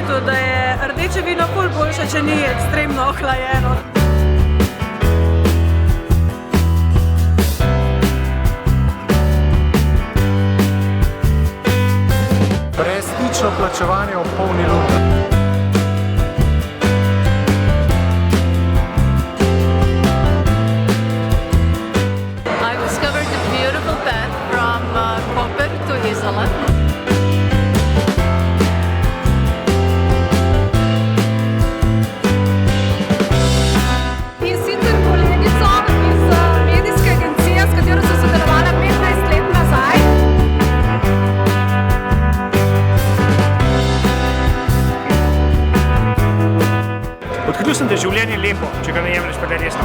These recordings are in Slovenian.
svetu, da je rdeče vino ful boljše, če ni ekstremno ohlajeno. Brezstično plačevanje ob polni luni. I discovered a beautiful path from Koper to Izola. In sicer kolegico iz medijske agencije, s katero sem sodelovala 15 let nazaj. Odkril sem, da je življenje lepo, če ga ne jemlješ preresno.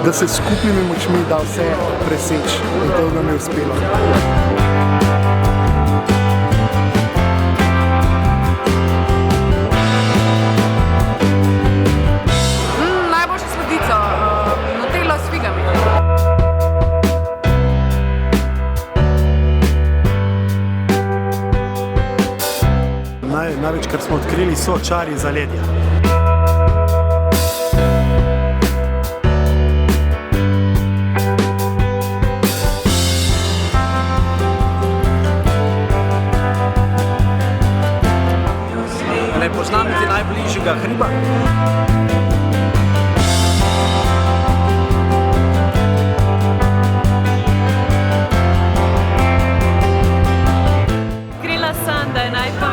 Da se s skupnimi močmi da vse preseči in to nam je uspelo. Najboljša sladica, Nutella s figami. Največ, kar smo odkrili, so čari zaledja. Ne poznam niti najbližjega hriba. Odkrila sem, da je najpomembnejše